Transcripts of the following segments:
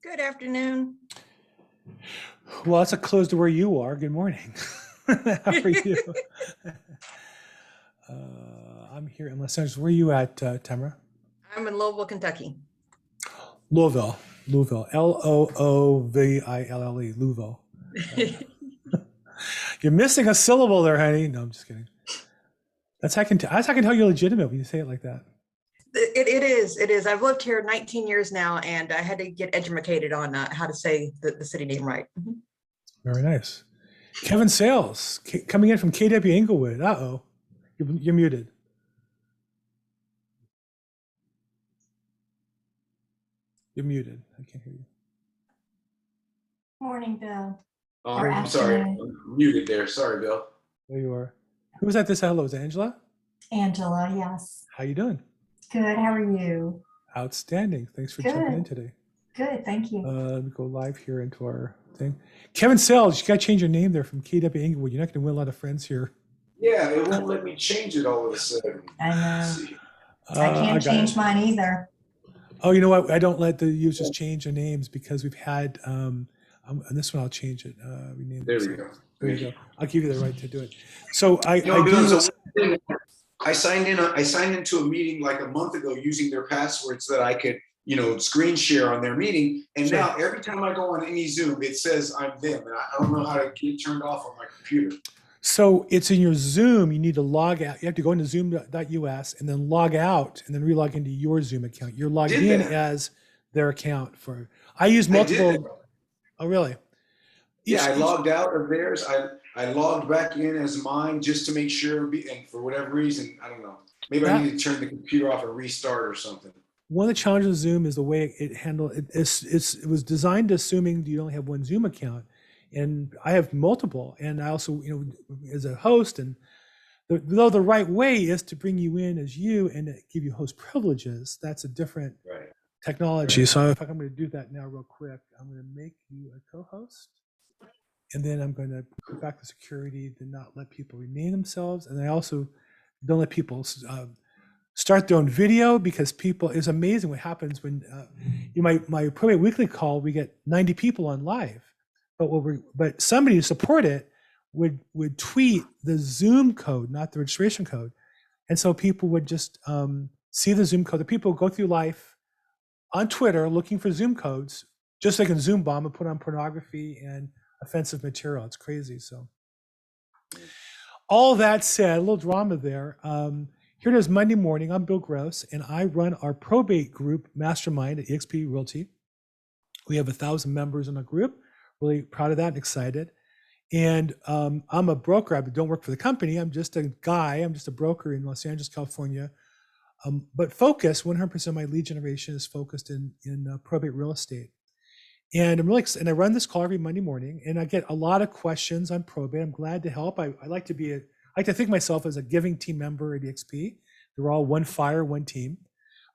Good afternoon. Well, it's close to where you are. Good morning. How are you? I'm here in Los Angeles. Where are you at, Tamara? I'm in Louisville, Kentucky. Louisville. Looville. Louisville. You're missing a syllable there, honey. No, I'm just kidding. That's how I can tell you're legitimate when you say it like that. It is. I've lived here 19 years now, and I had to get educated on how to say the city name right. Very nice. Kevin Sayles, coming in from KW Inglewood. Uh-oh. You're muted. You're muted. I can't hear you. Morning, Bill. Oh, I'm sorry. I'm muted there. Sorry, Bill. There you are. Who was that this hello? Was it Angela? Angela, yes. How you doing? Good. How are you? Outstanding. Thanks for jumping in today. Good. Thank you. Let me go live here into our thing. Kevin Sayles, you got to change your name there from KW Inglewood. You're not going to win a lot of friends here. Yeah, it won't let me change it all of a sudden. I know. I can't change mine either. Oh, you know what? I don't let the users change their names because we've had, on this one, I'll change it. There we go. There you go. I'll give you the right to do it. So I signed into a meeting like a month ago using their password so that I could, screen share on their meeting. And Sure. Now every time I go on any Zoom, it says I'm them. And I don't know how to get it turned off on my computer. So it's in your Zoom. You need to log out. You have to go into zoom.us and then log out and then relog into your Zoom account. You're logged in as their account for. I use multiple. Oh, really? I logged out of theirs. I logged back in as mine just to make sure. And for whatever reason, I don't know. Maybe I need to turn the computer off and restart or something. One of the challenges of Zoom is the way it handled it. It was designed assuming you only have one Zoom account. And I have multiple, and I also, as a host, and though the right way is to bring you in as you and give you host privileges, that's a different technology. Right. So if I'm going to do that now real quick, I'm going to make you a co-host, and then I'm going to put back the security to not let people rename themselves, and I also don't let people start their own video because it's amazing what happens when my Probate Weekly call, we get 90 people on live. But somebody to support it would tweet the Zoom code, not the registration code. And so people would just see the Zoom code. The people go through life on Twitter looking for Zoom codes just so they can Zoom bomb and put on pornography and offensive material. It's crazy. So all that said, a little drama there. Here it is Monday morning. I'm Bill Gross, and I run our probate group Mastermind at EXP Realty. We have 1,000 members in our group. Really proud of that and excited. And I'm a broker. I don't work for the company. I'm just a guy. I'm just a broker in Los Angeles, California. But 100% of my lead generation is focused in probate real estate. And I'm really excited. And I run this call every Monday morning, and I get a lot of questions on probate. I'm glad to help. I like to think of myself as a giving team member at EXP. They're all one fire, one team.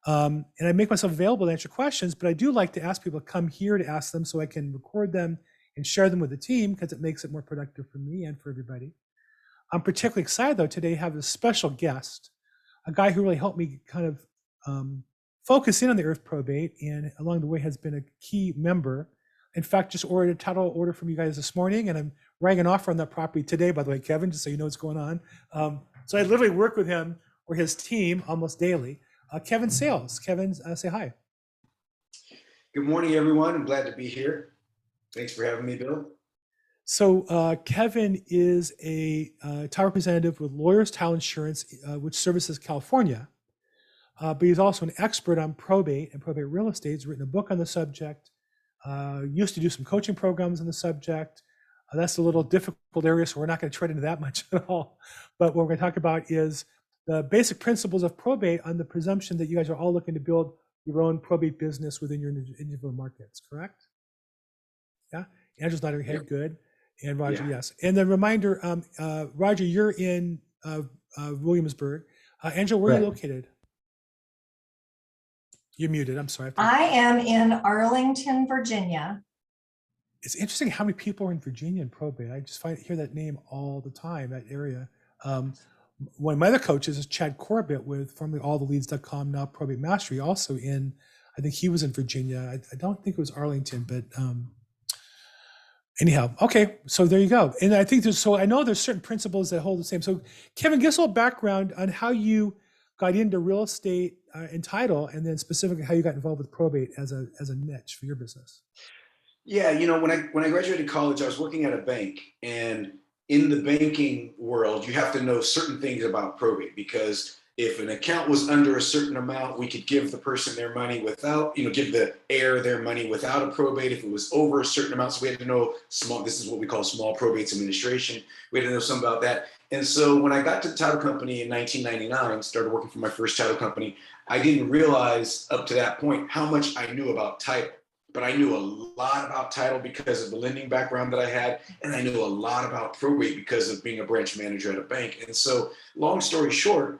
And I make myself available to answer questions, but I do like to ask people to come here to ask them so I can record them and share them with the team because it makes it more productive for me and for everybody. I'm particularly excited though today to have a special guest, a guy who really helped me kind of focus in on the Earth Probate and along the way has been a key member. In fact, just ordered a title order from you guys this morning, and I'm writing an offer on that property today, by the way, Kevin, just so you know what's going on. So I literally work with him or his team almost daily. Kevin Sayles. Kevin, say hi. Good morning, everyone. I'm glad to be here. Thanks for having me, Bill. So Kevin is a title representative with Lawyers Title Insurance, which services California. But he's also an expert on probate and probate real estate. He's written a book on the subject, used to do some coaching programs on the subject. That's a little difficult area, so we're not going to tread into that much at all. But what we're going to talk about is the basic principles of probate on the presumption that you guys are all looking to build your own probate business within your individual markets, correct? Yeah, Andrew's nodding her head, good. And Roger, yes. And the reminder, Roger, you're in Williamsburg. Angela, where are you located? You're muted, I'm sorry. I am in Arlington, Virginia. It's interesting how many people are in Virginia in probate. I just hear that name all the time, that area. One of my other coaches is Chad Corbett with formerly alltheleads.com, now Probate Mastery, also in, I think he was in Virginia. I don't think it was Arlington, but anyhow, okay, so there you go. And I think I know there's certain principles that hold the same. So Kevin, give us a little background on how you got into real estate and title, and then specifically how you got involved with probate as a niche for your business. Yeah, when I graduated college, I was working at a bank, and in the banking world, you have to know certain things about probate, because if an account was under a certain amount, we could give the person their money without, give the heir their money without a probate. If it was over a certain amount, so we had to know this is what we call small probates administration. We had to know something about that. And so when I got to the title company in 1999, started working for my first title company, I didn't realize up to that point how much I knew about title. But I knew a lot about title because of the lending background that I had, and I knew a lot about probate because of being a branch manager at a bank. And so, long story short,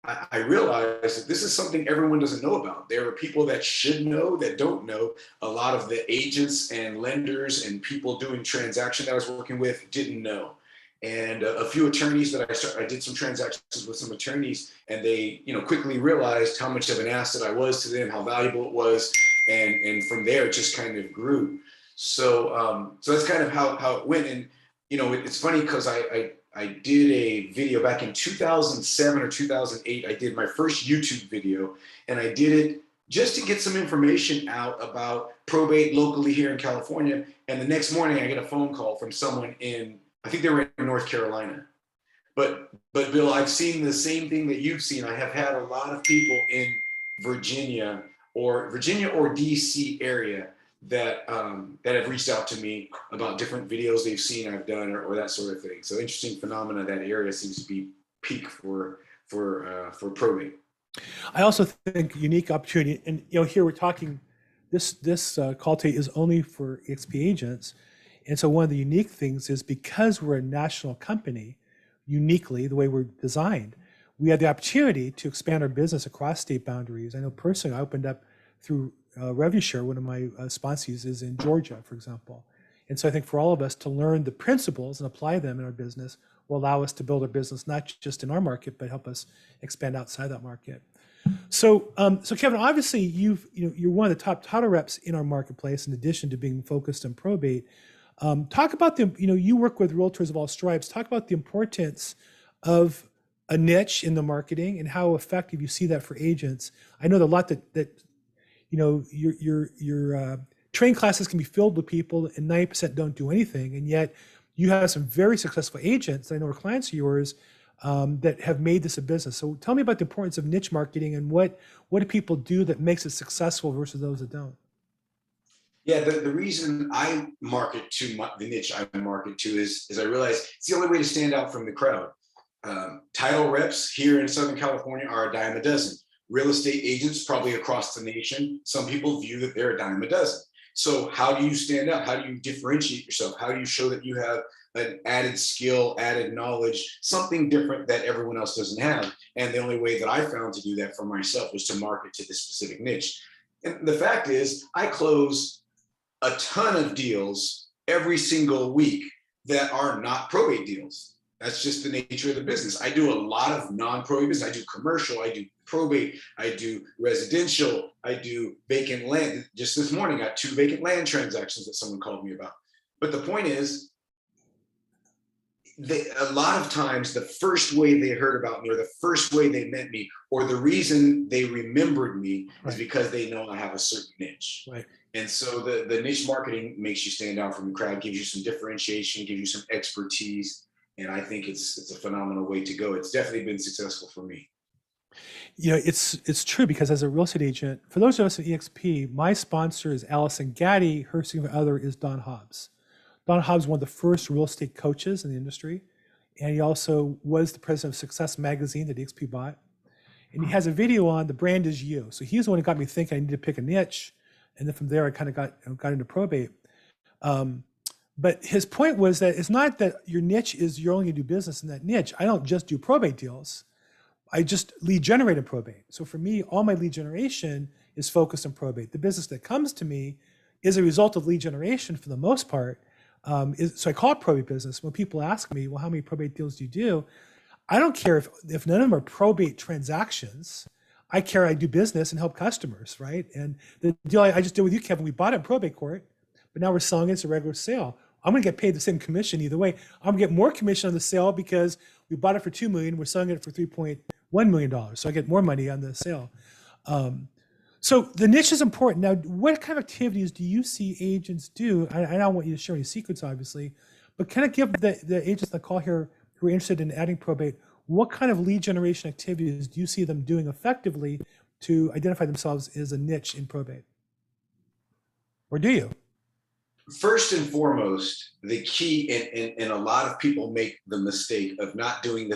I realized that this is something everyone doesn't know about. There are people that should know that don't know. A lot of the agents and lenders and people doing transaction that I was working with didn't know. And a few attorneys that I did some transactions with some attorneys, and they quickly realized how much of an asset I was to them, how valuable it was. And from there, it just kind of grew. So that's kind of how it went. And, it's funny because I did a video back in 2007 or 2008. I did my first YouTube video, and I did it just to get some information out about probate locally here in California. And the next morning I get a phone call from someone I think they were in North Carolina. But Bill, I've seen the same thing that you've seen. I have had a lot of people in Virginia or DC area that have reached out to me about different videos they've seen I've done or that sort of thing. So interesting phenomena. That area seems to be peak for probate. I also think unique opportunity, and here we're talking. This call today is only for EXP agents, and so one of the unique things is because we're a national company, uniquely the way we're designed, we had the opportunity to expand our business across state boundaries. I know personally, I opened up through RevuShare. One of my sponsees is in Georgia, for example. And so I think for all of us to learn the principles and apply them in our business will allow us to build our business, not just in our market, but help us expand outside that market. So Kevin, obviously you're one of the top title reps in our marketplace, in addition to being focused on probate. Talk about you work with realtors of all stripes. Talk about the importance of a niche in the marketing and how effective you see that for agents. I know a lot that your training classes can be filled with people and 90% don't do anything. And yet you have some very successful agents, I know are clients of yours, that have made this a business. So tell me about the importance of niche marketing and what do people do that makes it successful versus those that don't? Yeah, the reason I market to the niche I market to is I realize it's the only way to stand out from the crowd. Title reps here in Southern California are a dime a dozen. Real estate agents probably across the nation, some people view that they're a dime a dozen. So how do you stand out? How do you differentiate yourself? How do you show that you have an added skill, added knowledge, something different that everyone else doesn't have? And the only way that I found to do that for myself was to market to this specific niche. And the fact is, I close a ton of deals every single week that are not probate deals. That's just the nature of the business. I do a lot of non-probate business. I do commercial, I do probate, I do residential, I do vacant land. Just this morning, I got 2 vacant land transactions that someone called me about. But the point is, a lot of times the first way they heard about me or the first way they met me or the reason they remembered me is because they know I have a certain niche. Right. And so the niche marketing makes you stand out from the crowd, gives you some differentiation, gives you some expertise. And I think it's a phenomenal way to go. It's definitely been successful for me. It's true, because as a real estate agent, for those of us at EXP, my sponsor is Allison Gaddy. Her significant other is Don Hobbs. Don Hobbs, one of the first real estate coaches in the industry. And he also was the president of Success Magazine that EXP bought. And he has a video on The Brand Is You. So he's the one who got me thinking I need to pick a niche. And then from there, I kind of got into probate. But his point was that it's not that your niche is you're only going to do business in that niche. I don't just do probate deals. I just lead generate in probate. So for me, all my lead generation is focused on probate. The business that comes to me is a result of lead generation for the most part. So I call it probate business. When people ask me, well, how many probate deals do you do? I don't care if none of them are probate transactions. I do business and help customers, right? And the deal I just did with you, Kevin, we bought it in probate court, but now we're selling it as a regular sale. I'm going to get paid the same commission either way. I'm going to get more commission on the sale because we bought it for $2 million. We're selling it for $3.1 million. So I get more money on the sale. So the niche is important. Now, what kind of activities do you see agents do? I don't want you to share any secrets, obviously, but kind of give the agents that call here who are interested in adding probate, what kind of lead generation activities do you see them doing effectively to identify themselves as a niche in probate? Or do you? First and foremost, the key, and a lot of people make the mistake of not doing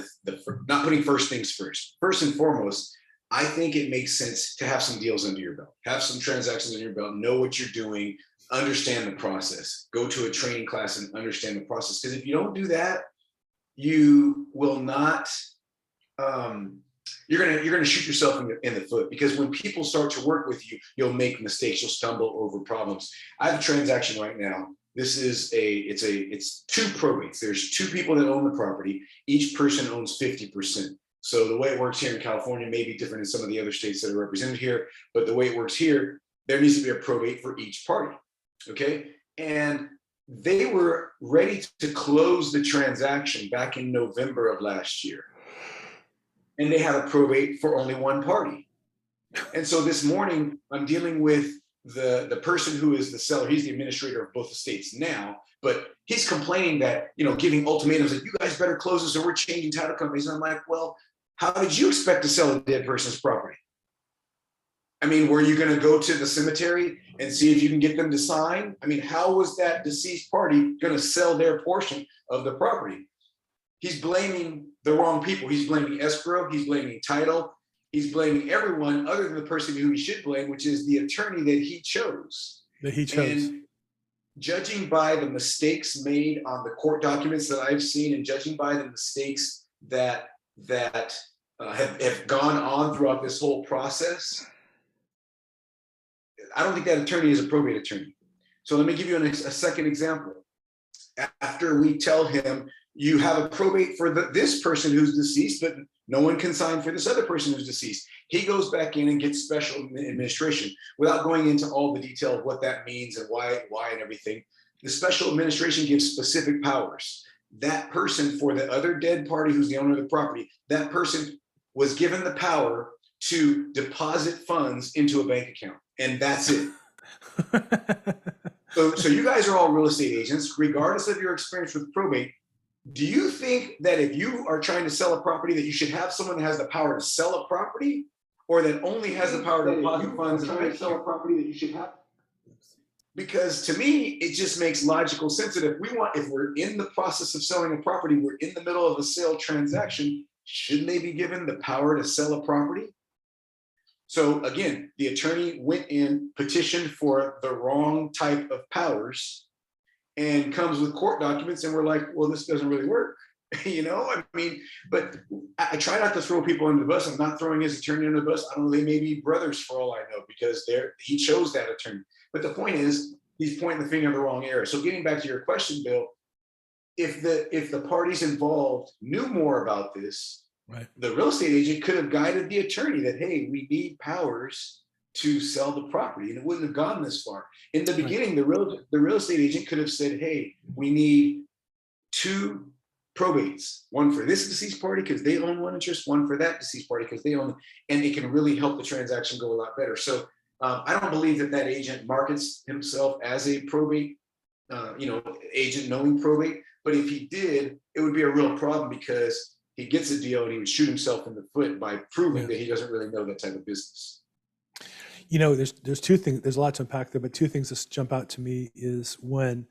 not putting first things first. First and foremost, I think it makes sense to have some deals under your belt, have some transactions under your belt, know what you're doing, understand the process, go to a training class and understand the process. Because if you don't do that, you will not, you're gonna shoot yourself in the foot, because when people start to work with you, you'll make mistakes, you'll stumble over problems. I have a transaction right now. This is it's two probates. There's two people that own the property. Each person owns 50%. So the way it works here in California may be different in some of the other states that are represented here, but the way it works here, there needs to be a probate for each party, okay? And they were ready to close the transaction back in November of last year. And they had a probate for only one party. And so this morning, I'm dealing with the person who is the seller. He's the administrator of both estates now, but he's complaining that, giving ultimatums that you guys better close this or we're changing title companies. And I'm like, well, how did you expect to sell a dead person's property? I mean, were you going to go to the cemetery and see if you can get them to sign? I mean, how was that deceased party going to sell their portion of the property? He's blaming the wrong people. He's blaming escrow. He's blaming title. He's blaming everyone other than the person who he should blame, which is the attorney that he chose. And judging by the mistakes made on the court documents that I've seen, and judging by the mistakes that have gone on throughout this whole process, I don't think that attorney is a probate attorney. So let me give you a second example. After we tell him, you have a probate for this person who's deceased, but no one can sign for this other person who's deceased. He goes back in and gets special administration without going into all the detail of what that means and why and everything. The special administration gives specific powers. That person, for the other dead party who's the owner of the property, that person was given the power to deposit funds into a bank account, and that's it. So you guys are all real estate agents, regardless of your experience with probate. Do you think that if you are trying to sell a property that you should have someone that has the power to sell a property, or that only has the power to deposit funds and trying to sell a property that you should have? Because to me, it just makes logical sense that if we're in the process of selling a property, we're in the middle of a sale transaction, shouldn't they be given the power to sell a property? So again, the attorney went in, petitioned for the wrong type of powers, and comes with court documents, and we're like, well, this doesn't really work. I mean, but I try not to throw people under the bus. I'm not throwing his attorney under the bus. I don't know, they may be brothers for all I know, because he chose that attorney. But the point is, he's pointing the finger in the wrong area. So getting back to your question, Bill, if the parties involved knew more about this, right, the real estate agent could have guided the attorney that, hey, we need powers to sell the property, and it wouldn't have gone this far. In the beginning, the real estate agent could have said, hey, we need 2 probates, one for this deceased party because they own one interest, one for that deceased party because they own, and it can really help the transaction go a lot better. So I don't believe that agent markets himself as a probate, agent knowing probate. But if he did, it would be a real problem, because he gets a deal and he would shoot himself in the foot by proving that he doesn't really know that type of business. There's 2 things. There's a lot to unpack there, but 2 things that jump out to me is when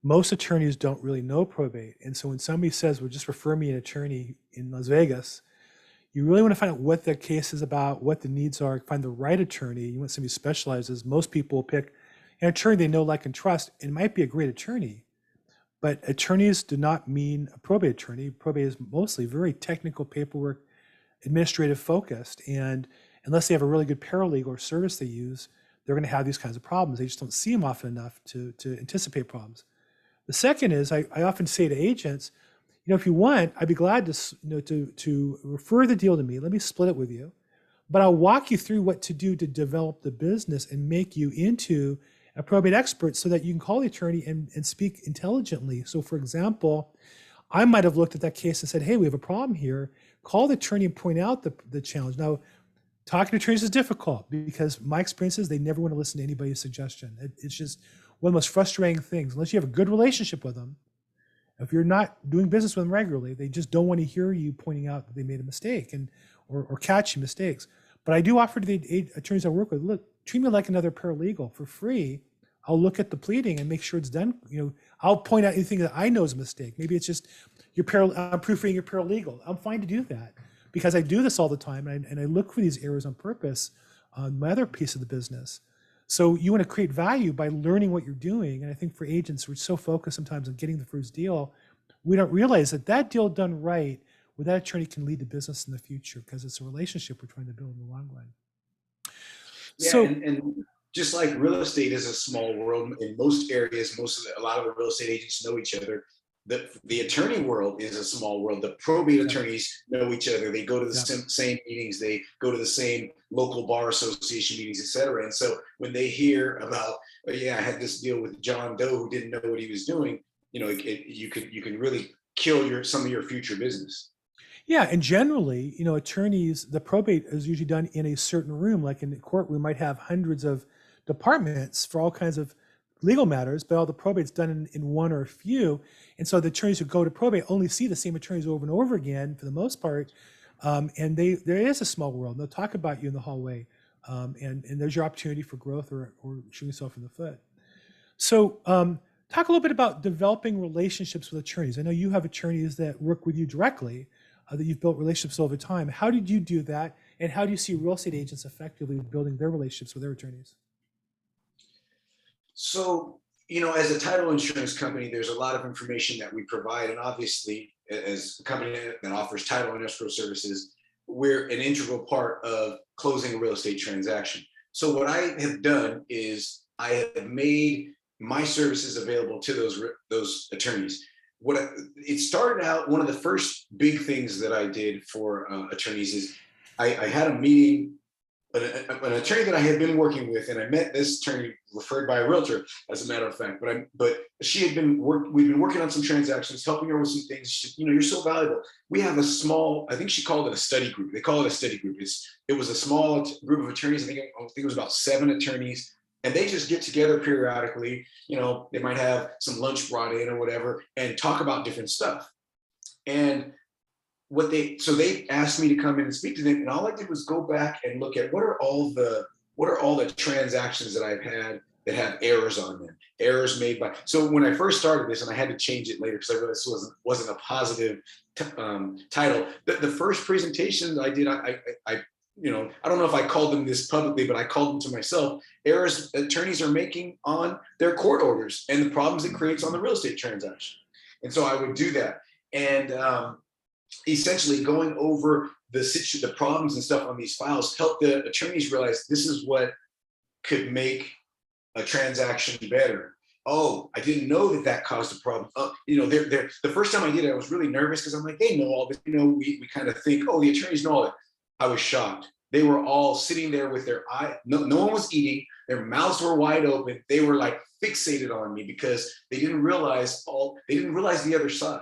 most attorneys don't really know probate. And so when somebody says, well, just refer me an attorney in Las Vegas, you really want to find out what the case is about, what the needs are, find the right attorney. You want somebody who specializes. Most people will pick an attorney they know, like, and trust. It might be a great attorney, but attorneys do not mean a probate attorney. Probate is mostly very technical paperwork, administrative focused. And unless they have a really good paralegal or service they use, they're going to have these kinds of problems. They just don't see them often enough to anticipate problems. The second is, I often say to agents, if you want, I'd be glad to refer the deal to me. Let me split it with you. but I'll walk you through what to do to develop the business and make you into a probate expert so that you can call the attorney and speak intelligently. So for example, I might have looked at that case and said, hey, we have a problem here. Call the attorney and point out the challenge. Now, talking to attorneys is difficult because my experience is they never want to listen to anybody's suggestion. It's just one of the most frustrating things. Unless you have a good relationship with them, if you're not doing business with them regularly, they just don't want to hear you pointing out that they made a mistake or catching mistakes. But I do offer to the attorneys I work with, look, treat me like another paralegal for free. I'll look at the pleading and make sure it's done. I'll point out anything that I know is a mistake. Maybe it's just I'm proofreading your paralegal. I'm fine to do that because I do this all the time and I look for these errors on purpose on my other piece of the business. So you want to create value by learning what you're doing. And I think for agents, we're so focused sometimes on getting the first deal, we don't realize that deal done right with that attorney can lead to business in the future because it's a relationship we're trying to build in the long run. Yeah, so, and just like real estate is a small world in most areas, a lot of the real estate agents know each other. The attorney world is a small world. The probate attorneys know each other. They go to the same meetings. They go to the same local bar association meetings, et cetera. And so when they hear about, oh, yeah, I had this deal with John Doe who didn't know what he was doing, you can really kill some of your future business. Yeah, and generally, attorneys, the probate is usually done in a certain room, like in the court, we might have hundreds of departments for all kinds of legal matters, but all the probate's done in one or a few. And so the attorneys who go to probate only see the same attorneys over and over again for the most part. And there is a small world. They'll talk about you in the hallway. And there's your opportunity for growth or shooting yourself in the foot. So talk a little bit about developing relationships with attorneys. I know you have attorneys that work with you directly, that you've built relationships over time. How did you do that? And how do you see real estate agents effectively building their relationships with their attorneys? So, as a title insurance company, there's a lot of information that we provide. And obviously, as a company that offers title and escrow services, we're an integral part of closing a real estate transaction. So what I have done is I have made my services available to those attorneys. It started out, one of the first big things that I did for attorneys is I had a meeting, an attorney that I had been working with, and I met this attorney referred by a realtor, as a matter of fact. But she had we'd been working on some transactions, helping her with some things. She said, you're so valuable. We have a small, I think she called it a study group. They call it a study group. It was a small group of attorneys. I think it was about 7 attorneys. And they just get together periodically, they might have some lunch brought in or whatever, and talk about different stuff. And so they asked me to come in and speak to them. And all I did was go back and look at what are all the transactions that I've had that have errors on them, errors made by. So when I first started this, and I had to change it later because I realized this wasn't a positive title. The first presentation I did, I don't know if I called them this publicly, but I called them to myself, errors attorneys are making on their court orders and the problems it creates on the real estate transaction. And so I would do that. And essentially going over the problems and stuff on these files helped the attorneys realize this is what could make a transaction better. Oh, I didn't know that caused a problem. The first time I did it, I was really nervous because I'm like, they know all this. We kind of think, oh, the attorneys know all that. I was shocked. They were all sitting there with their eye. No one was eating. Their mouths were wide open. They were like fixated on me because they didn't realize the other side.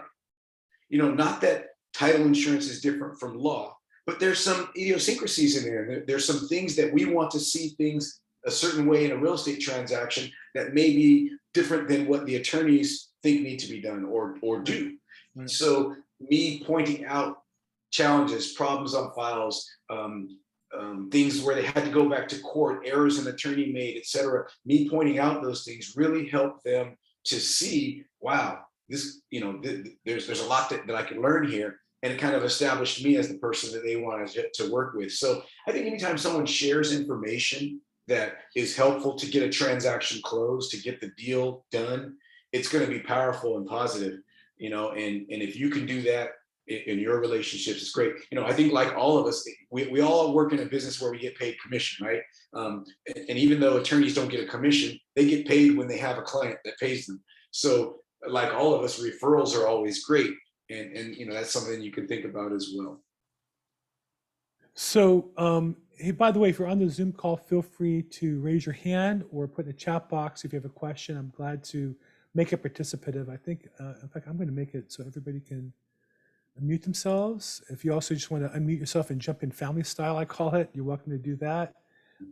Not that title insurance is different from law, but there's some idiosyncrasies in there. There's some things that we want to see things a certain way in a real estate transaction that may be different than what the attorneys think need to be done or do. Right. So me pointing out challenges, problems on files, things where they had to go back to court, errors an attorney made, et cetera. Me pointing out those things really helped them to see, wow, this, there's a lot that I can learn here. And it kind of established me as the person that they wanted to work with. So I think anytime someone shares information that is helpful to get a transaction closed, to get the deal done, it's going to be powerful and positive, and if you can do that in your relationships, it's great. I think like all of us, we all work in a business where we get paid commission, right? And even though attorneys don't get a commission, they get paid when they have a client that pays them. So like all of us, referrals are always great. And that's something you can think about as well. So Hey, by the way, if you're on the Zoom call, feel free to raise your hand or put in the chat box if you have a question. I'm glad to make it participative. I think, in fact, I'm going to make it so everybody can unmute themselves. If you also just want to unmute yourself and jump in family style, I call it, you're welcome to do that.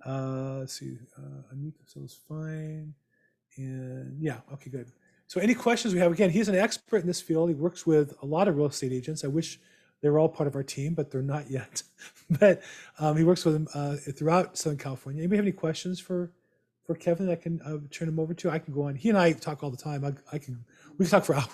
Let's see, unmute themselves, fine. And yeah, okay, good. So any questions we have, again, he's an expert in this field. He works with a lot of real estate agents. I wish they were all part of our team, but they're not yet. But he works with them throughout Southern California. Anybody have any questions for Kevin that I can turn him over to? I can go on. He and I talk all the time. We can talk for hours.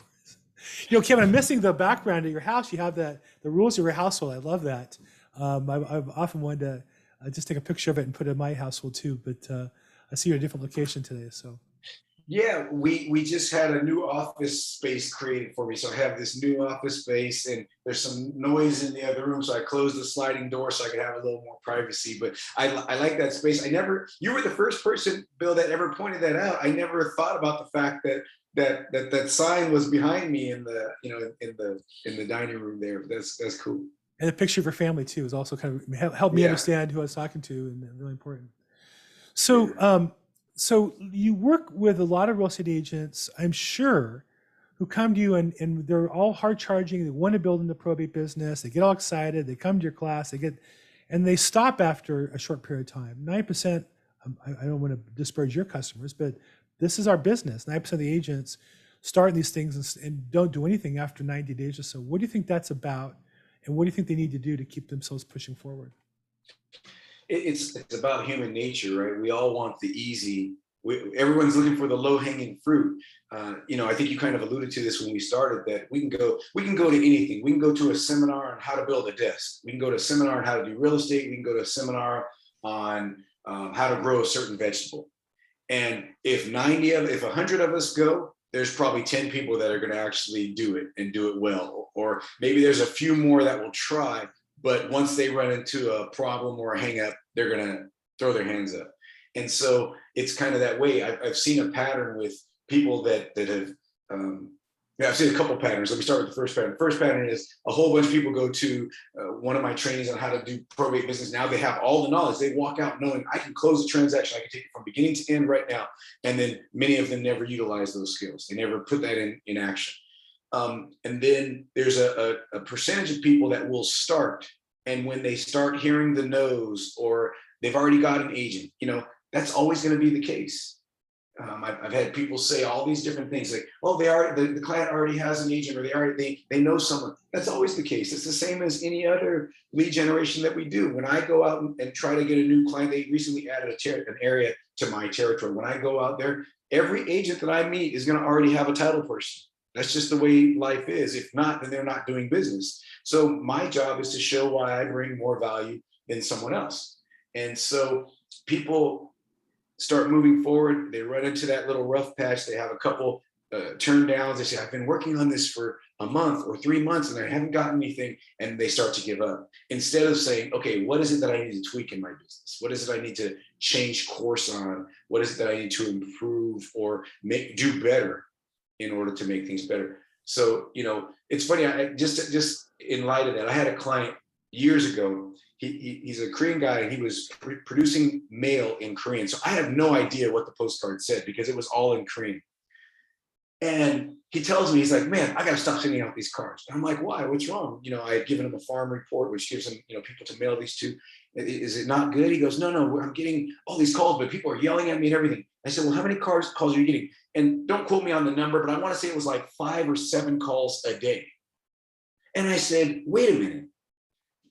You know, Kevin, I'm missing the background of your house. You have the rules of your household. I love that. I've often wanted to just take a picture of it and put it in my household too, but I see you're at a different location today, so. Yeah, we just had a new office space created for me. So I have this new office space and there's some noise in the other room. So I closed the sliding door so I could have a little more privacy. But I like that space. You were the first person, Bill, that ever pointed that out. I never thought about the fact that sign was behind me in the dining room there. That's cool. And the picture of your family too is also kind of helped me understand who I was talking to, and really important. So, so you work with a lot of real estate agents, I'm sure, who come to you and they're all hard charging. They want to build in the probate business. They get all excited. They come to your class. And they stop after a short period of time. 9%. I don't want to disparage your customers, but this is our business. 9% of the agents start in these things and don't do anything after 90 days or so. What do you think that's about? And what do you think they need to do to keep themselves pushing forward? It's about human nature, right? We all want the easy. Everyone's looking for the low-hanging fruit. I think you kind of alluded to this when we started, that we can go to anything. We can go to a seminar on how to build a desk. We can go to a seminar on how to do real estate. We can go to a seminar on how to grow a certain vegetable. And if 100 of us go, there's probably 10 people that are going to actually do it and do it well. Or maybe there's a few more that will try, but once they run into a problem or a hang up, they're going to throw their hands up. And so it's kind of that way. I've seen a pattern with people that have, I've seen a couple patterns. Let me start with the first pattern. The first pattern is a whole bunch of people go to one of my trainings on how to do probate business. Now they have all the knowledge. They walk out knowing I can close the transaction. I can take it from beginning to end right now. And then many of them never utilize those skills. They never put that in action. And then there's a percentage of people that will start. And when they start hearing the no's, or they've already got an agent, that's always going to be the case. I've had people say all these different things like, oh, the client already has an agent, or they know someone. That's always the case. It's the same as any other lead generation that we do. When I go out and try to get a new client, they recently added an area to my territory. When I go out there, every agent that I meet is going to already have a title person. That's just the way life is. If not, then they're not doing business. So my job is to show why I bring more value than someone else. And so people start moving forward. They run into that little rough patch. They have a couple turn downs. They say, I've been working on this for a month or 3 months and I haven't gotten anything. And they start to give up. Instead of saying, okay, what is it that I need to tweak in my business? What is it I need to change course on? What is it that I need to improve or do better in order to make things better? So, it's funny. I just in light of that, I had a client years ago. He's a Korean guy, and he was producing mail in Korean. So I have no idea what the postcard said because it was all in Korean. And he tells me, he's like, man, I got to stop sending out these cards. And I'm like, why? What's wrong? I had given him a farm report, which gives him, people to mail these to. Is it not good? He goes, no, I'm getting all these calls, but people are yelling at me and everything. I said, well, how many calls are you getting? And don't quote me on the number, but I want to say it was like 5 or 7 calls a day. And I said, wait a minute.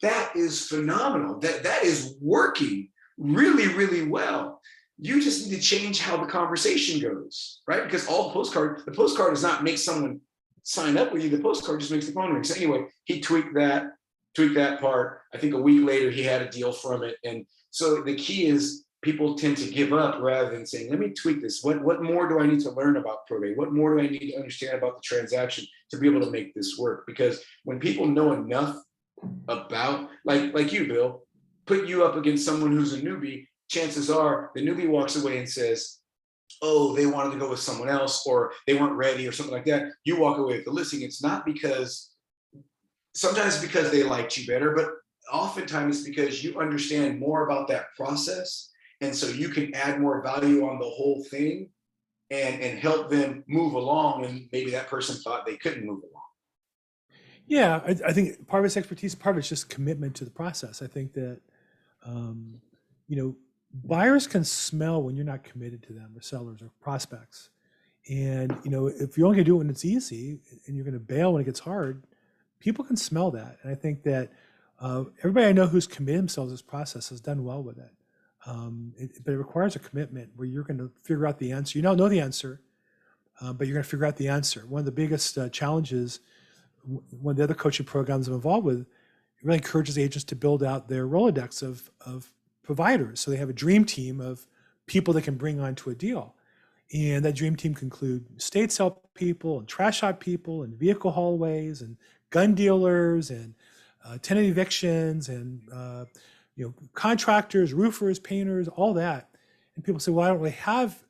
That is phenomenal. That is working really, really well. You just need to change how the conversation goes, right? Because the postcard does not make someone sign up with you. The postcard just makes the phone ring. So anyway, he tweaked that part. I think a week later he had a deal from it. And so the key is people tend to give up rather than saying, let me tweak this. What more do I need to learn about probate? What more do I need to understand about the transaction to be able to make this work? Because when people know enough about, like you, Bill, put you up against someone who's a newbie, chances are the newbie walks away and says, oh, they wanted to go with someone else, or they weren't ready, or something like that. You walk away with the listing. It's not because, sometimes it's because they liked you better, but oftentimes it's because you understand more about that process. And so you can add more value on the whole thing and help them move along. And maybe that person thought they couldn't move along. Yeah, I think part of it's expertise, part of it's just commitment to the process. I think that, you know, buyers can smell when you're not committed to them, or sellers or prospects. And, you know, if you're only gonna do it when it's easy and you're gonna bail when it gets hard, people can smell that. And I think that everybody I know who's committed themselves to this process has done well with it. But it requires a commitment where you're gonna figure out the answer. You don't know the answer, but you're gonna figure out the answer. One of the biggest challenges, one of the other coaching programs I'm involved with, it really encourages agents to build out their Rolodex of providers. So they have a dream team of people that can bring onto a deal. And that dream team can include estate sale people and trash out people and vehicle hallways and gun dealers and tenant evictions and you know, contractors, roofers, painters, all that. And people say, well, I don't really have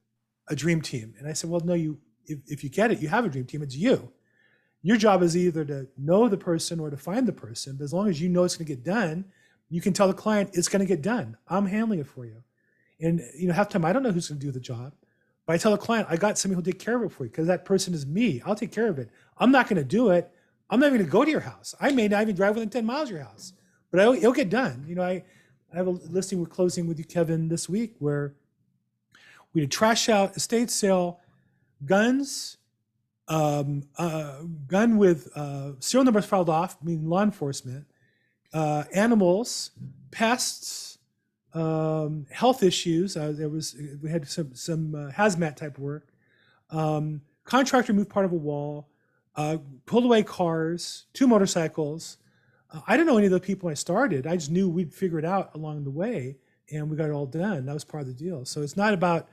a dream team. And I said, well, no, if you get it, you have a dream team, it's you. Your job is either to know the person or to find the person. But as long as you know it's going to get done, you can tell the client it's going to get done. I'm handling it for you. And you know, half the time I don't know who's going to do the job, but I tell the client I got somebody who'll take care of it for you because that person is me. I'll take care of it. I'm not going to do it. I'm not even going to go to your house. I may not even drive within 10 miles of your house, but it'll get done. You know, I have a listing we're closing with you, Kevin, this week where we did trash out, estate sale, guns, gun with serial numbers filed off, meaning law enforcement, animals, pests, health issues. We had some hazmat type work. Contractor moved part of a wall, pulled away cars, 2 motorcycles. I didn't know any of the people when I started. I just knew we'd figure it out along the way, and we got it all done. That was part of the deal. So it's not about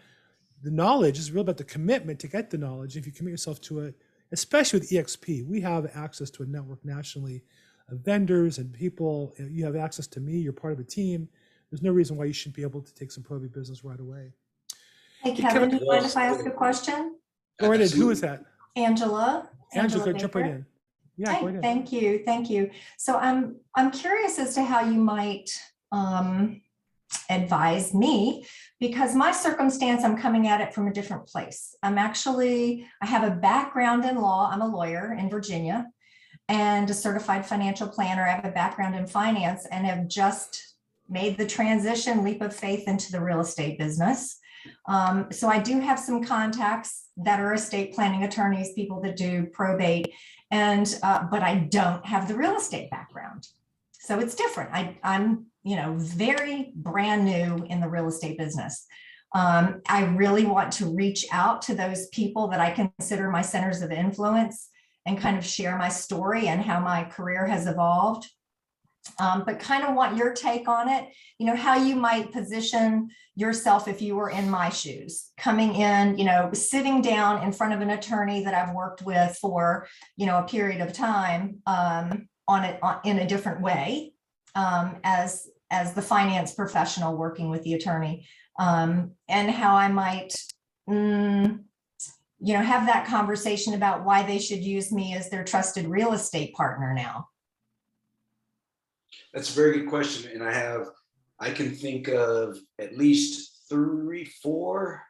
the knowledge, it's real about the commitment to get the knowledge. If you commit yourself to it, especially with EXP, we have access to a network nationally of vendors and people. You have access to me, you're part of a team. There's no reason why you shouldn't be able to take some probate business right away. Hey, Kevin, do you mind if I ask a question? Go right ahead. Who is that? Angela. Angela, jump right in. Yeah, go Hey, ahead. thank you. So I'm curious as to how you might advise me, because my circumstance, I'm coming at it from a different place. I have a background in law. I'm a lawyer in Virginia and a certified financial planner. I have a background in finance and have just made the transition, leap of faith into the real estate business. So I do have some contacts that are estate planning attorneys, people that do probate, and but I don't have the real estate background. So it's different. I'm very brand new in the real estate business. I really want to reach out to those people that I consider my centers of influence and kind of share my story and how my career has evolved. But kind of want your take on it, how you might position yourself if you were in my shoes, coming in, sitting down in front of an attorney that I've worked with for, a period of time in a different way, as the finance professional working with the attorney, and how I might, have that conversation about why they should use me as their trusted real estate partner now. That's a very good question. And I can think of at least 3, 4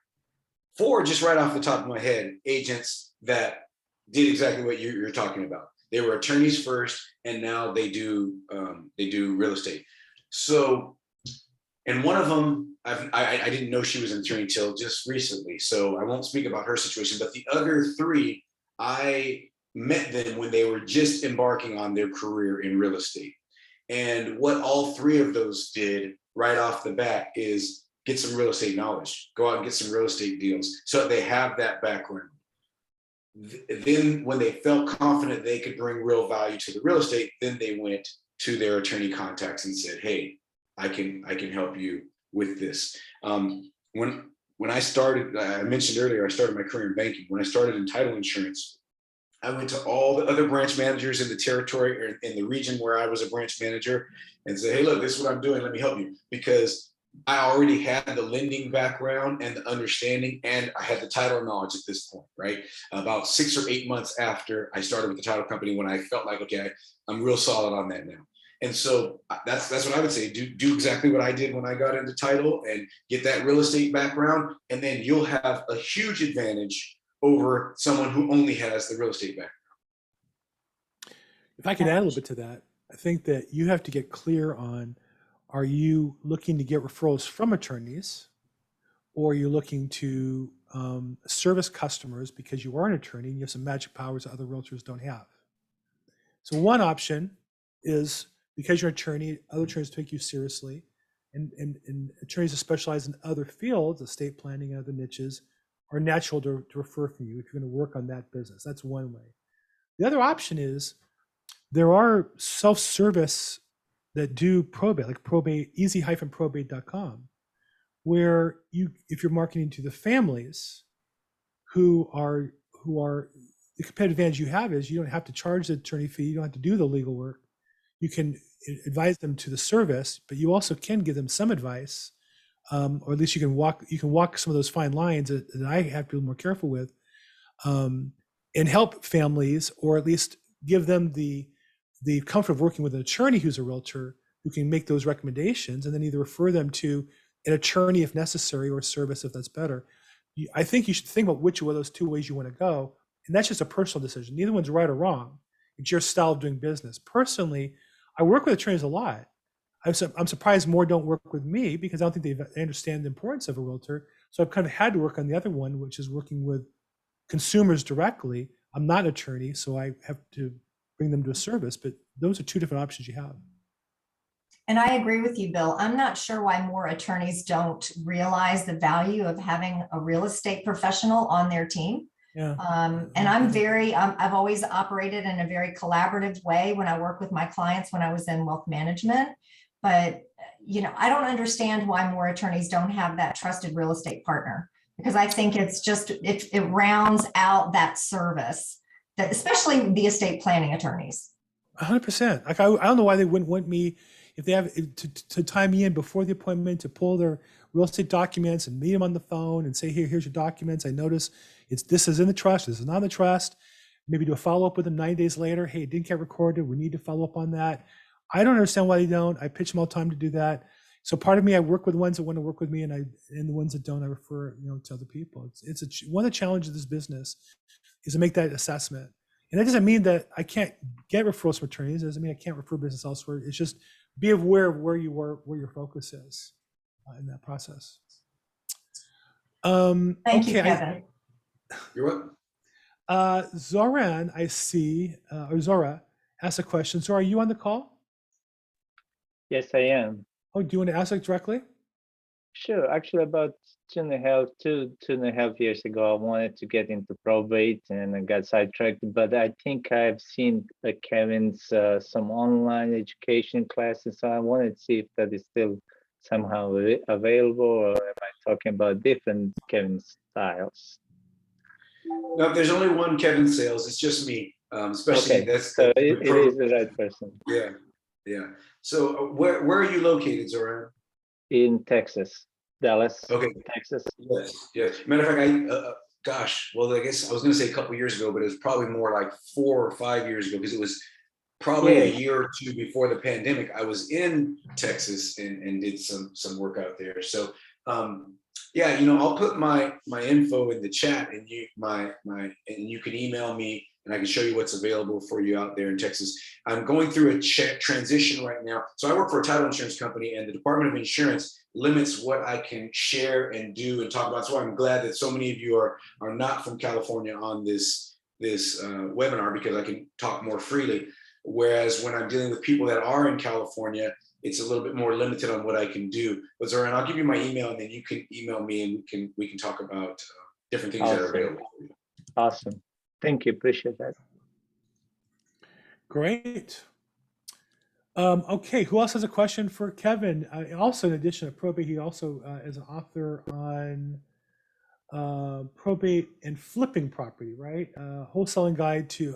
just right off the top of my head, agents that did exactly what you're talking about. They were attorneys first, and now they do real estate. So, and one of them, I didn't know she was an attorney till just recently, so I won't speak about her situation, but the other 3, I met them when they were just embarking on their career in real estate. And what all 3 of those did right off the bat is get some real estate knowledge, go out and get some real estate deals so that they have that background. Then when they felt confident they could bring real value to the real estate, then they went to their attorney contacts and said, hey, I can help you with this. When I started, I mentioned earlier, I started my career in banking. When I started in title insurance, I went to all the other branch managers in the territory or in the region where I was a branch manager and said, hey, look, this is what I'm doing. Let me help you. Because I already had the lending background and the understanding, and I had the title knowledge at this point, right? About 6 or 8 months after I started with the title company, when I felt like, okay, I'm real solid on that now. And so that's what I would say. Do exactly what I did when I got into title and get that real estate background, and then you'll have a huge advantage over someone who only has the real estate background. If I can add a little bit to that, I think that you have to get clear on, are you looking to get referrals from attorneys, or are you looking to service customers because you are an attorney and you have some magic powers that other realtors don't have? So one option is, because you're an attorney, other attorneys take you seriously, and attorneys that specialize in other fields, estate planning and other niches, are natural to refer from you if you're going to work on that business. That's one way. The other option is, there are self-service that do probate, like probate, easy-probate.com, where if you're marketing to the families who are the competitive advantage you have is you don't have to charge the attorney fee, you don't have to do the legal work. You can advise them to the service, but you also can give them some advice, or at least you can walk some of those fine lines that I have to be more careful with, and help families, or at least give them the comfort of working with an attorney who's a realtor who can make those recommendations, and then either refer them to an attorney if necessary, or service if that's better. I think you should think about which of those two ways you want to go, and that's just a personal decision. Neither one's right or wrong. It's your style of doing business. Personally, I work with attorneys a lot. I'm surprised more don't work with me, because I don't think they understand the importance of a realtor. So I've kind of had to work on the other one, which is working with consumers directly. I'm not an attorney, so I have to bring them to a service, but those are two different options you have. And I agree with you, Bill. I'm not sure why more attorneys don't realize the value of having a real estate professional on their team. Yeah. And I've always operated in a very collaborative way when I work with my clients when I was in wealth management. But, I don't understand why more attorneys don't have that trusted real estate partner, because I think it's just, it rounds out that service, that especially the estate planning attorneys. 100%. Like I don't know why they wouldn't want me, if they have to tie me in before the appointment, to pull their real estate documents and meet them on the phone and say, here's your documents. I notice this is in the trust, this is not in the trust. Maybe do a follow-up with them 9 days later. Hey, it didn't get recorded. We need to follow up on that. I don't understand why they don't. I pitch them all the time to do that. So part of me, I work with the ones that want to work with me, and the ones that don't, I refer to other people. One of the challenges of this business is to make that assessment. And that doesn't mean that I can't get referrals from attorneys. It doesn't mean I can't refer business elsewhere. It's just be aware of where your focus is in that process. Thank you, Kevin. You're welcome. Zoran, I see, or Zora asked a question. Zora, are you on the call? Yes, I am. Oh, do you want to ask it directly? Sure. Actually, about two and a half years ago, I wanted to get into probate and I got sidetracked. But I think I've seen Kevin's some online education classes. So I wanted to see if that is still somehow available, or am I talking about different Kevin Sayles? No, there's only one Kevin Sayles. It's just me. Especially Okay, that's so it is the right person. Yeah. So where are you located, Zoran? In Texas, Dallas. Okay. Texas. Yes. Matter of fact, well, I guess I was going to say a couple years ago, but it was probably more like 4 or 5 years ago, because it was probably a year or two before the pandemic. I was in Texas and did some work out there. So I'll put my info in the chat, and you can email me, and I can show you what's available for you out there in Texas. I'm going through a transition right now. So I work for a title insurance company, and the Department of Insurance limits what I can share and do and talk about. So I'm glad that so many of you are not from California on this webinar, because I can talk more freely. Whereas when I'm dealing with people that are in California, it's a little bit more limited on what I can do. But Zoran, I'll give you my email, and then you can email me, and we can talk about different things that are available. Awesome. Thank you. Appreciate that. Great. Okay, who else has a question for Kevin? Also, in addition to probate, he also is an author on probate and flipping property, right? Wholesaler's guide to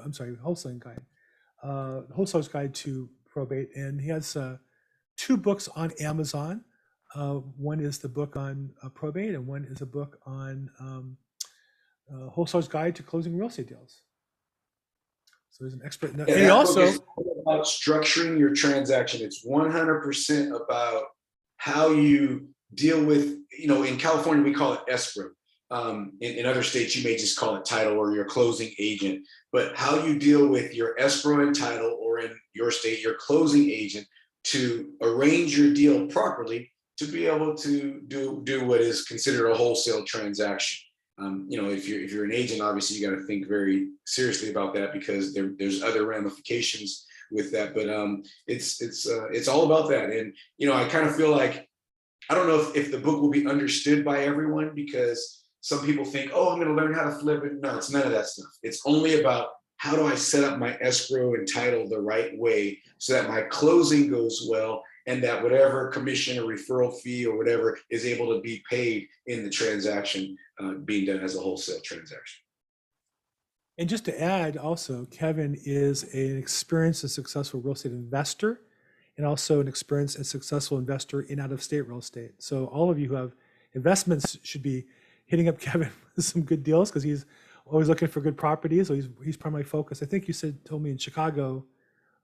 probate. And he has 2 books on Amazon. One is the book on probate, and one is a book on Wholesaler's Guide to Closing Real Estate Deals. So he's an expert. Yeah, And he that book also is all about structuring your transaction. It's 100% about how you deal with, in California, we call it escrow. In other states, you may just call it title or your closing agent, but how you deal with your escrow and title, or in your state, your closing agent, to arrange your deal properly to be able to do what is considered a wholesale transaction. If you're an agent, obviously you got to think very seriously about that, because there's other ramifications with that. But it's all about that. And I kind of feel like, I don't know if the book will be understood by everyone, because some people think, oh, I'm going to learn how to flip it. No, it's none of that stuff. It's only about, how do I set up my escrow and title the right way so that my closing goes well, and that whatever commission or referral fee or whatever is able to be paid in the transaction being done as a wholesale transaction. And just to add also, Kevin is an experienced and successful real estate investor, and also an experienced and successful investor in out-of-state real estate. So all of you who have investments should be hitting up Kevin with some good deals, because he's always looking for good properties. So he's primarily focused. I think you told me in Chicago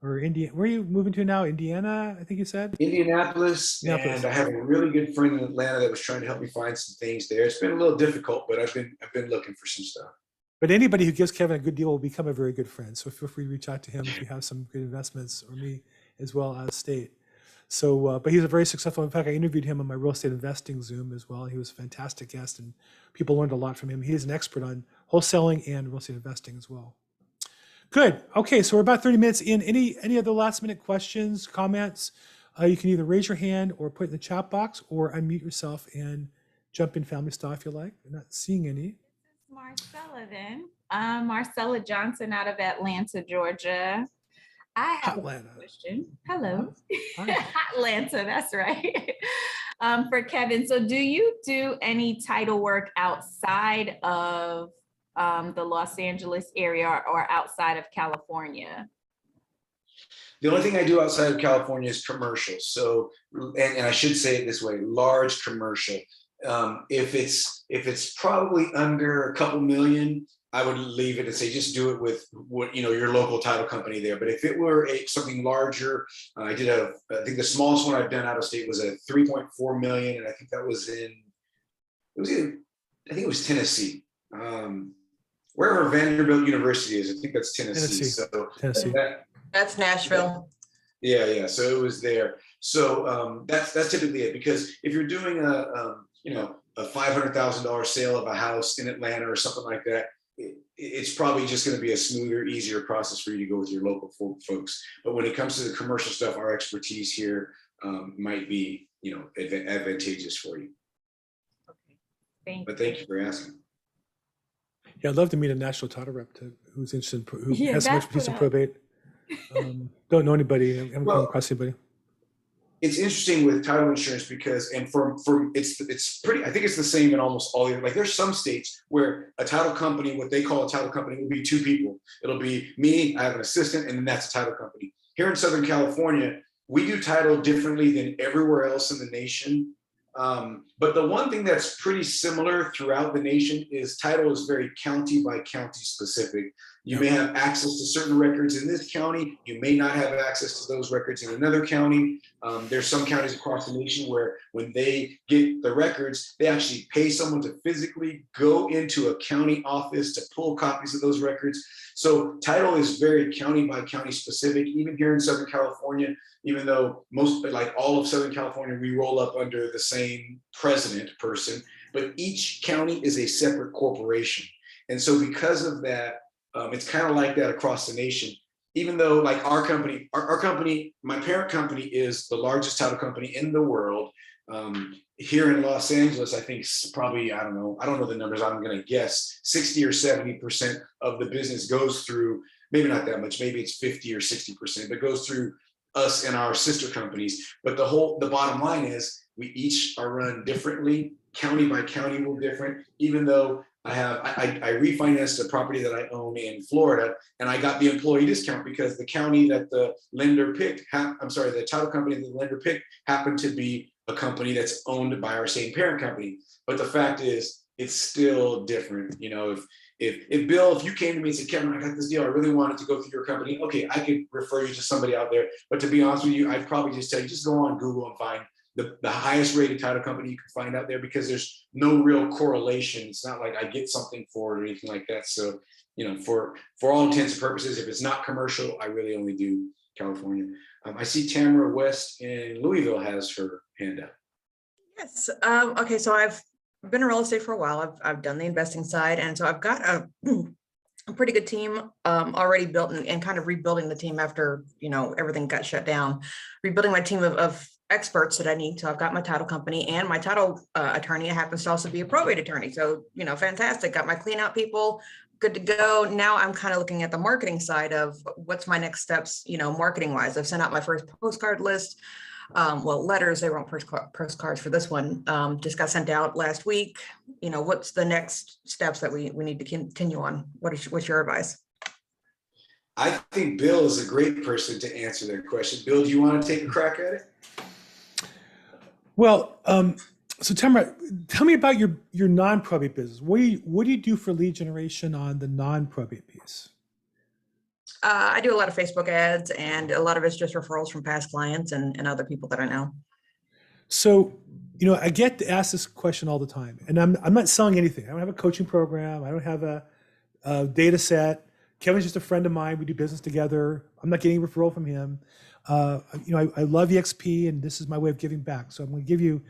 or Indiana. Where are you moving to now? Indiana, I think you said? Indianapolis. And I have a really good friend in Atlanta that was trying to help me find some things there. It's been a little difficult, but I've been looking for some stuff. But anybody who gives Kevin a good deal will become a very good friend. So feel free to reach out to him if you have some good investments, or me as well, out of state. So, but he's a very successful. In fact, I interviewed him on my real estate investing Zoom as well. He was a fantastic guest, and people learned a lot from him. He is an expert on wholesaling and real estate investing as well. Good. Okay, so we're about 30 minutes in. Any other last minute questions, comments? You can either raise your hand or put it in the chat box, or unmute yourself and jump in family style if you like. I'm not seeing any. Marcella then. Marcella Johnson out of Atlanta, Georgia. I have Atlanta. a question. Hello. Hi. Atlanta, that's right. For Kevin, so do you do any title work outside of the Los Angeles area, or outside of California? The only thing I do outside of California is commercial. So, and I should say it this way, large commercial. If it's probably under a couple million, I would leave it and say, just do it with what, your local title company there. But if it were something larger, I think the smallest one I've done out of state was a 3.4 million. And I think that was I think it was Tennessee. Wherever Vanderbilt University is, I think that's Tennessee. So Tennessee. That's Nashville. Yeah. So it was there. So that's typically it, because if you're doing a $500,000 sale of a house in Atlanta or something like that, it's probably just going to be a smoother, easier process for you to go with your local folks. But when it comes to the commercial stuff, our expertise here might be, advantageous for you. Okay. Thank you for asking. Yeah, I'd love to meet a national title rep who's interested, who Yeah, has some that's expertise in what probate. Don't know anybody. I haven't come across anybody. It's interesting with title insurance, because, and it's pretty, I think it's the same in almost all, like there's some states where a title company, what they call a title company, will be two people. It'll be me, I have an assistant, and then that's a title company. Here in Southern California, we do title differently than everywhere else in the nation. But the one thing that's pretty similar throughout the nation is title is very county by county specific. You may have access to certain records in this county. You may not have access to those records in another county. There's some counties across the nation where when they get the records, they actually pay someone to physically go into a county office to pull copies of those records. So title is very county by county specific. Even here in Southern California, even though all of Southern California, we roll up under the same president person, but each county is a separate corporation. And so because of that, it's kind of like that across the nation. Even though like our company, my parent company is the largest title company in the world. Here in Los Angeles, I think probably, I don't know the numbers, I'm going to guess 60 or 70% of the business goes through, maybe not that much, maybe it's 50 or 60%, but goes through us and our sister companies. But the bottom line is we each are run differently, county by county, we're different, even though I refinanced a property that I own in Florida, and I got the employee discount because the county that the lender picked, the title company that the lender picked happened to be a company that's owned by our same parent company. But the fact is, it's still different. if Bill, if you came to me and said, Kevin, I got this deal, I really wanted to go through your company. Okay, I could refer you to somebody out there. But to be honest with you, I'd probably just tell you, just go on Google and find the highest rated title company you can find out there, because there's no real correlation. It's not like I get something for it or anything like that. So, you know, for all intents and purposes, if it's not commercial, I really only do California. I see Tamara West in Louisville has her hand up. Yes. Okay. So I've been in real estate for a while. I've done the investing side. And so I've got a pretty good team already built, and kind of rebuilding the team after, you know, everything got shut down, rebuilding my team of experts that I need. So I've got my title company and my title attorney happens to also be a probate attorney. So, you know, fantastic. Got my clean out people, good to go. Now I'm kind of looking at the marketing side of what's my next steps, you know, marketing wise. I've sent out my first postcard list. Well, letters, they weren't postcards for this one. Just got sent out last week. You know, what's the next steps that we need to continue on? What's your advice? I think Bill is a great person to answer that question. Bill, do you want to take a crack at it? Well, so Tamara, tell me about your non-probate business. What do you do for lead generation on the non-probate piece? I do a lot of Facebook ads, and a lot of it's just referrals from past clients and other people that I know. So, you know, I get asked this question all the time, and I'm not selling anything. I don't have a coaching program. I don't have a data set. Kevin's just a friend of mine. We do business together. I'm not getting a referral from him. You know, I love EXP, and this is my way of giving back. So I'm going to give you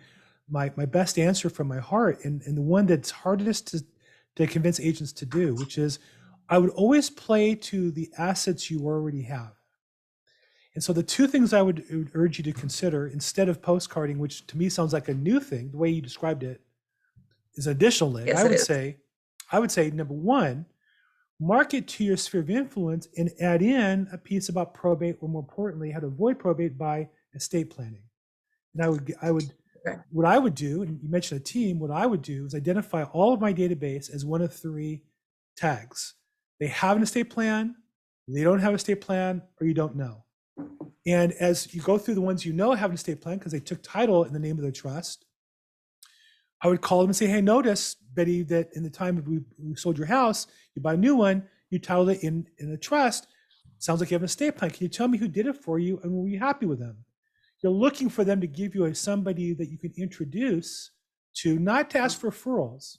my best answer from my heart, and the one that's hardest to convince agents to do, which is I would always play to the assets you already have. And so the two things I would urge you to consider instead of postcarding, which to me sounds like a new thing, the way you described it, is additional link. Yes, I would say number one, market to your sphere of influence and add in a piece about probate, or more importantly, how to avoid probate by estate planning. And what I would do, and you mentioned a team, what I would do is identify all of my database as one of three tags. They have an estate plan, they don't have an estate plan, or you don't know. And as you go through the ones you know have an estate plan because they took title in the name of their trust, I would call them and say, hey, notice, Betty, that in the time we sold your house, you bought a new one, you titled it in a trust. Sounds like you have an estate plan. Can you tell me who did it for you, and were you happy with them? You're looking for them to give you somebody that you can introduce to, not to ask for referrals,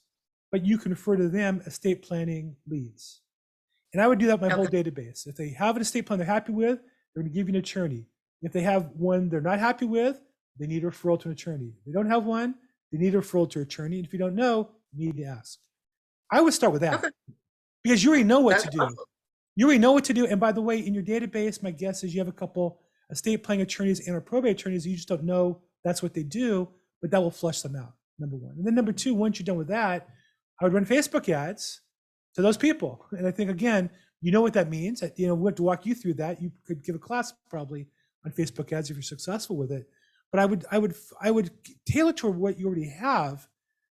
but you can refer to them estate planning leads. And I would do that with my whole database. If they have an estate plan they're happy with, they're going to give you an attorney. If they have one they're not happy with, they need a referral to an attorney. If they don't have one, they need a referral to an attorney. And if you don't know, you need to ask. I would start with that because you already know what to do. Awesome. You already know what to do. And by the way, in your database, my guess is you have a couple estate planning attorneys and or probate attorneys. You just don't know that's what they do, but that will flush them out, number one. And then number two, once you're done with that, I would run Facebook ads to those people. And I think, again, you know what that means. You know, we have to walk you through that. You could give a class probably on Facebook ads if you're successful with it. But I would tailor to what you already have.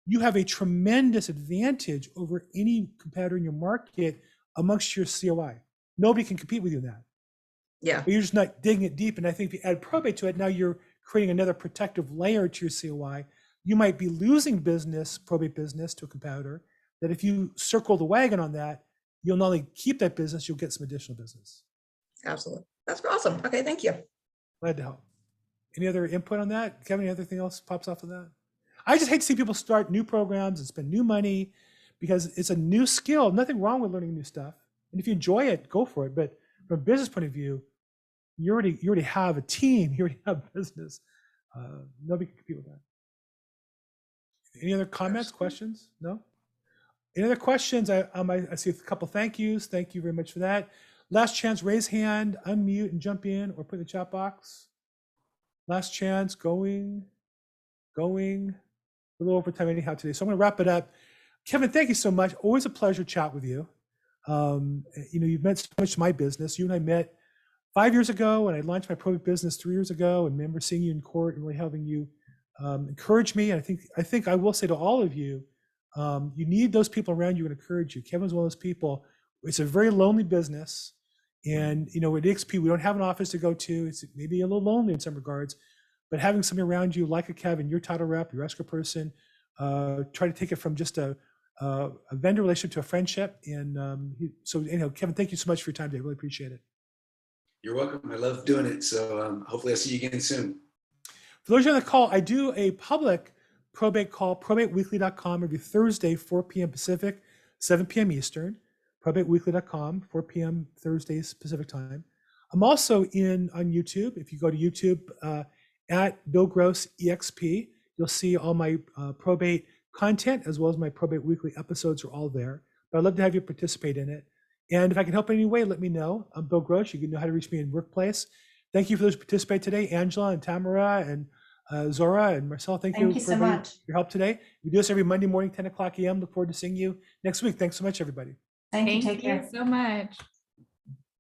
You have a tremendous advantage over any competitor in your market amongst your COI. Nobody can compete with you in that. Yeah. But you're just not digging it deep. And I think if you add probate to it, now you're creating another protective layer to your COI. You might be losing business, probate business, to a competitor, that if you circle the wagon on that, you'll not only keep that business, you'll get some additional business. Absolutely. That's awesome. Okay. Thank you. Glad to help. Any other input on that? Kevin, any other thing else pops off of that? I just hate to see people start new programs and spend new money because it's a new skill. Nothing wrong with learning new stuff. And if you enjoy it, go for it. But from a business point of view, you already have a team. You already have business. Nobody can compete with that. Any other comments, questions? No? Any other questions? I see a couple thank yous. Thank you very much for that. Last chance, raise hand, unmute, and jump in, or put in the chat box. Last chance, going. A little over time anyhow today. So I'm going to wrap it up. Kevin, thank you so much. Always a pleasure to chat with you. You know, you've meant so much to my business. You and I met 5 years ago, and I launched my probate business 3 years ago, and remember seeing you in court and really having you encourage me. And I think I will say to all of you, you need those people around you to encourage you. Kevin's one of those people. It's a very lonely business. And, you know, at EXP, we don't have an office to go to. It's maybe a little lonely in some regards, but having somebody around you like a Kevin, your title rep, your escrow person, try to take it from just a a vendor relationship to a friendship. And so anyhow, Kevin, thank you so much for your time today. Really appreciate it. You're welcome. I love doing it. So hopefully I'll see you again soon. For those on the call, I do a public probate call, probateweekly.com, every Thursday, 4 p.m. Pacific, 7 p.m. Eastern. Probateweekly.com, 4 p.m. Thursdays Pacific time. I'm also on YouTube. If you go to YouTube at Bill Gross EXP, you'll see all my probate content as well as my Probate Weekly episodes are all there. But I'd love to have you participate in it. And if I can help in any way, let me know. I'm Bill Gross. You can know how to reach me in workplace. Thank you for those who participate today, Angela and Tamara and Zora and Marcel. Thank you so for much. your help today. We do this every Monday morning, 10 o'clock a.m. Look forward to seeing you next week. Thanks so much, everybody. Thank you. Thank Take care. you so much.